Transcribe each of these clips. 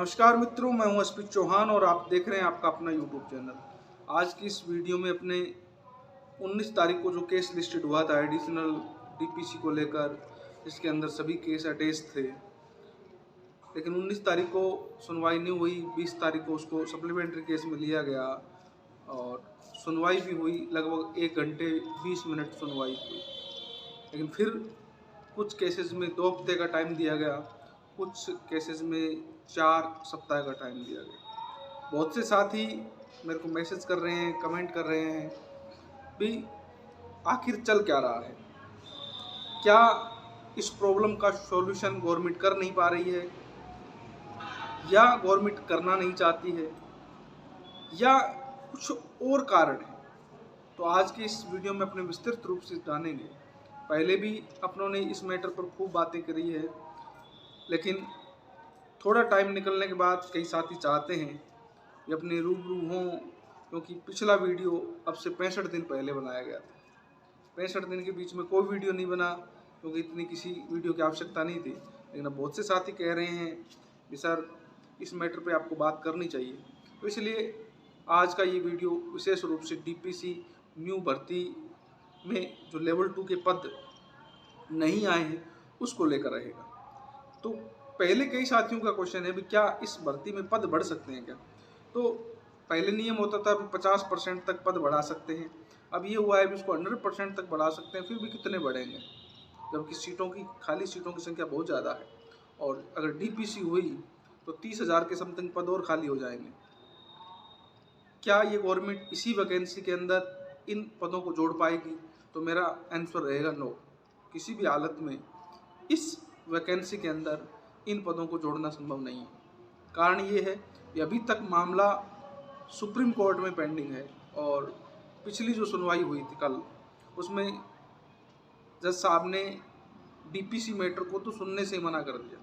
नमस्कार मित्रों, मैं हूं अस्पित चौहान और आप देख रहे हैं आपका अपना यूट्यूब चैनल। आज की इस वीडियो में अपने 19 तारीख को जो केस लिस्टेड हुआ था एडिशनल डीपीसी को लेकर, इसके अंदर सभी केस अटैच थे, लेकिन 19 तारीख को सुनवाई नहीं हुई। 20 तारीख को उसको सप्लीमेंट्री केस में लिया गया और सुनवाई भी हुई। लगभग 1 घंटे 20 मिनट सुनवाई हुई, लेकिन फिर कुछ केसेस में 2 हफ्ते का टाइम दिया गया, कुछ केसेस में 4 सप्ताह का टाइम दिया गया। बहुत से साथी मेरे को मैसेज कर रहे हैं, कमेंट कर रहे हैं भी आखिर चल क्या रहा है, क्या इस प्रॉब्लम का सॉल्यूशन गवर्नमेंट कर नहीं पा रही है, या गवर्नमेंट करना नहीं चाहती है, या कुछ और कारण है। तो आज के इस वीडियो में अपने विस्तृत रूप से जानेंगे। पहले भी अपनों ने इस मैटर पर खूब बातें करी है, लेकिन थोड़ा टाइम निकलने के बाद कई साथी चाहते हैं कि अपने रूबरू हों, क्योंकि पिछला वीडियो अब से 65 दिन पहले बनाया गया था। 65 दिन के बीच में कोई वीडियो नहीं बना, क्योंकि इतनी किसी वीडियो की आवश्यकता नहीं थी। लेकिन अब बहुत से साथी कह रहे हैं कि सर इस मैटर पे आपको बात करनी चाहिए, तो इसलिए आज का ये वीडियो विशेष रूप से डीपीसी न्यू भर्ती में जो लेवल 2 के पद नहीं आए हैं उसको लेकर रहेगा। तो पहले कई साथियों का क्वेश्चन है भी क्या इस भर्ती में पद बढ़ सकते हैं क्या। तो पहले नियम होता था भी 50% तक पद बढ़ा सकते हैं, अब ये हुआ है भी उसको 100% तक बढ़ा सकते हैं। फिर भी कितने बढ़ेंगे, जबकि सीटों की खाली सीटों की संख्या बहुत ज़्यादा है, और अगर डीपीसी हुई तो 30,000 के समथिंग पद और खाली हो जाएंगे। क्या ये गवर्नमेंट इसी वैकेंसी के अंदर इन पदों को जोड़ पाएगी? तो मेरा आंसर रहेगा नो। किसी भी हालत में इस वैकेंसी के अंदर इन पदों को जोड़ना संभव नहीं है। कारण ये है कि अभी तक मामला सुप्रीम कोर्ट में पेंडिंग है, और पिछली जो सुनवाई हुई थी कल, उसमें जज साहब ने डीपीसी मैटर को तो सुनने से मना कर दिया,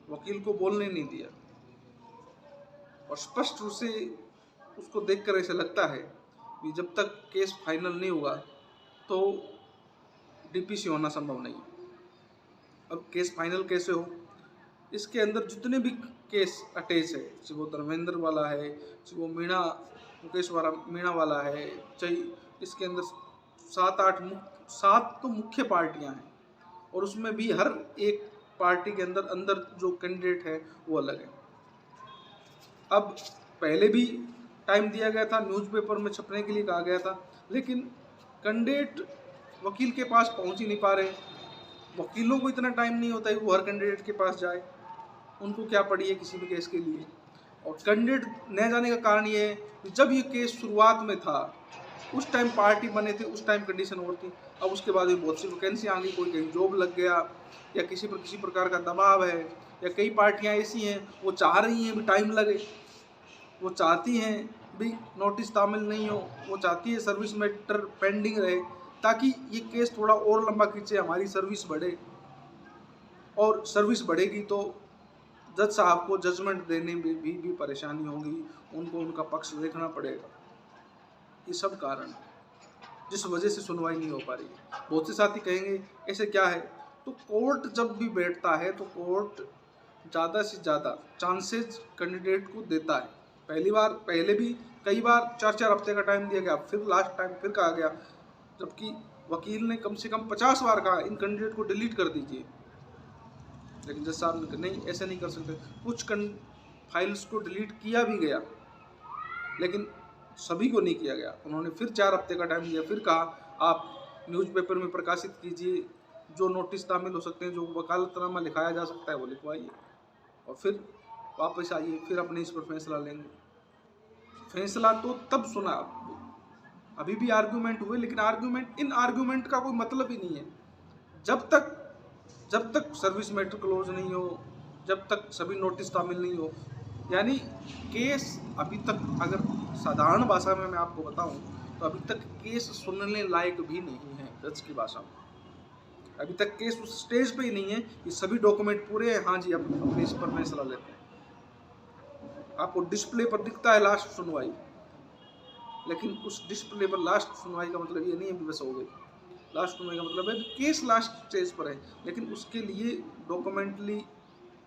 वकील को बोलने नहीं दिया। और स्पष्ट रूप से उसको देखकर ऐसा लगता है कि जब तक केस फाइनल नहीं हुआ तो डीपीसी होना संभव नहीं है। अब केस फाइनल कैसे हो, इसके अंदर जितने भी केस अटैच है, चाहे वो धर्मेंद्र वाला है, चाहे वो मुकेश मीणा वाला है, चाहे इसके अंदर 7 तो मुख्य पार्टियां हैं, और उसमें भी हर एक पार्टी के अंदर जो कैंडिडेट है वो अलग है। अब पहले भी टाइम दिया गया था, न्यूज़पेपर में छपने के लिए कहा गया था, लेकिन कैंडिडेट वकील के पास पहुंच ही नहीं पा रहे। वकीलों को इतना टाइम नहीं होता है कि वो हर कैंडिडेट के पास जाए, उनको क्या पड़ी है किसी भी केस के लिए। और कैंडिडेट न जाने का कारण ये है कि जब ये केस शुरुआत में था उस टाइम पार्टी बने थे, उस टाइम कंडीशन और थी। अब उसके बाद भी बहुत सी वैकेंसी आ गई, कोई कहीं जॉब लग गया, या किसी प्रकार का दबाव है, या कई पार्टियां ऐसी हैं वो चाह रही हैं भी टाइम लगे, वो चाहती हैं भी नोटिस तामील नहीं हो, वो चाहती है सर्विस मैटर पेंडिंग रहे, ताकि ये केस थोड़ा और लंबा खींचे, हमारी सर्विस बढ़े। और सर्विस बढ़ेगी तो जज साहब को जजमेंट देने में भी परेशानी होगी, उनको उनका पक्ष देखना पड़ेगा। ये सब कारण जिस वजह से सुनवाई नहीं हो पा रही है। बहुत से साथी कहेंगे ऐसे क्या है, तो कोर्ट जब भी बैठता है तो कोर्ट ज़्यादा से ज़्यादा चांसेस कैंडिडेट को देता है। पहले भी कई बार 4-4 हफ्ते का टाइम दिया गया, फिर लास्ट टाइम फिर कहा गया, जबकि वकील ने कम से कम 50 बार कहा इन कैंडिडेट को डिलीट कर दीजिए, लेकिन जज साहब ने नहीं, ऐसे नहीं कर सकते। कुछ फाइल्स को डिलीट किया भी गया, लेकिन सभी को नहीं किया गया। उन्होंने फिर 4 हफ्ते का टाइम दिया, फिर कहा आप न्यूज़पेपर में प्रकाशित कीजिए, जो नोटिस तामील हो सकते हैं, जो वकालतनामा लिखाया जा सकता है वो लिखवाइए, और फिर वापस आइए, फिर अपने इस पर फैसला लेंगे। फैसला तो तब सुना, अभी भी आर्ग्यूमेंट हुए, लेकिन इन आर्ग्यूमेंट का कोई मतलब ही नहीं है जब तक सर्विस मैटर क्लोज नहीं हो, जब तक सभी नोटिस तामील नहीं हो। यानी केस अभी तक, अगर साधारण भाषा में मैं आपको बताऊं, तो अभी तक केस सुनने लायक भी नहीं है। जज की भाषा में अभी तक केस उस स्टेज पे ही नहीं है कि सभी डॉक्यूमेंट पूरे हैं, हाँ जी अब अपने इस पर फैसला लेते हैं। आपको डिस्प्ले पर दिखता है लास्ट सुनवाई, लेकिन उस डिस्प्ले पर लास्ट सुनवाई का मतलब ये नहीं है कि बस हो गई। लास्ट सुनवाई का मतलब है केस लास्ट स्टेज पर है, लेकिन उसके लिए डॉक्यूमेंटली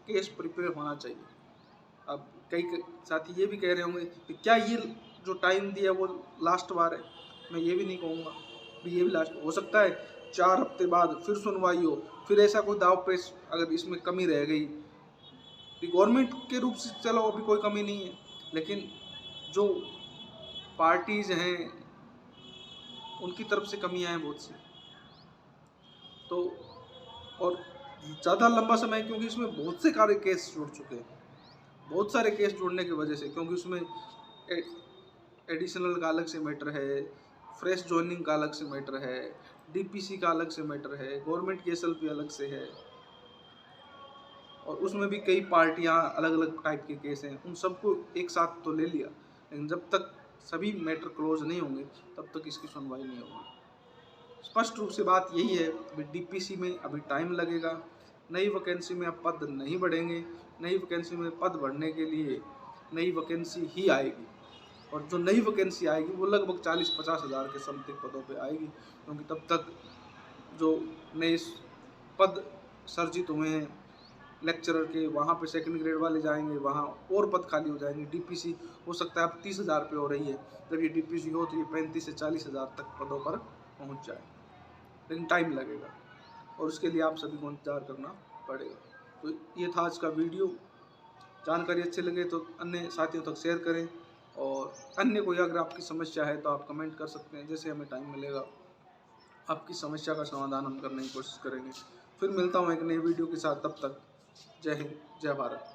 केस प्रिपेयर होना चाहिए। अब कई साथी ये भी कह रहे होंगे कि क्या ये जो टाइम दिया वो लास्ट बार है। मैं ये भी नहीं कहूँगा कि ये भी लास्ट हो सकता है। 4 हफ्ते बाद फिर सुनवाई हो, फिर ऐसा कोई दाव पेश अगर इसमें कमी रह गई कि गवर्नमेंट के रूप से चलो अभी कोई कमी नहीं है, लेकिन जो पार्टीज हैं उनकी तरफ से कमियां हैं बहुत सी। तो और ज़्यादा लंबा समय क्योंकि इसमें बहुत से सारे केस जुड़ चुके हैं, बहुत सारे केस जुड़ने की वजह से, क्योंकि उसमें एडिशनल का अलग से मैटर है, फ्रेश जॉइनिंग का अलग से मैटर है, डीपीसी का अलग से मैटर है, गवर्नमेंट की एसएलपी अलग से है, और उसमें भी कई पार्टियां अलग अलग टाइप के केस हैं। उन सबको एक साथ तो ले लिया, लेकिन जब तक सभी मैटर क्लोज नहीं होंगे तब तक इसकी सुनवाई नहीं होगी। स्पष्ट रूप से बात यही है, अभी डीपीसी में अभी टाइम लगेगा, नई वैकेंसी में अब पद नहीं बढ़ेंगे, नई वैकेंसी में पद बढ़ने के लिए नई वैकेंसी ही आएगी, और जो नई वैकेंसी आएगी वो लगभग 40-50 हज़ार के समथिंग पदों पे आएगी, क्योंकि तब तक जो नए पद सर्जित हुए हैं लेक्चरर के, वहाँ पे सेकंड ग्रेड वाले जाएंगे, वहाँ और पद खाली हो जाएंगे। डीपीसी हो सकता है अब 30,000 पे हो रही है, जब ये डीपीसी हो तो ये 35 से 40 हज़ार तक पदों पर पहुँच जाए, लेकिन टाइम लगेगा और उसके लिए आप सभी को इंतजार करना पड़ेगा। तो ये था आज का वीडियो। जानकारी अच्छी लगे तो अन्य साथियों तक शेयर करें, और अन्य कोई अगर आपकी समस्या है तो आप कमेंट कर सकते हैं। जैसे हमें टाइम मिलेगा आपकी समस्या का समाधान हम करने की कोशिश करेंगे। फिर मिलता हूँ एक नई वीडियो के साथ, तब तक जय हिंद, जय भारत।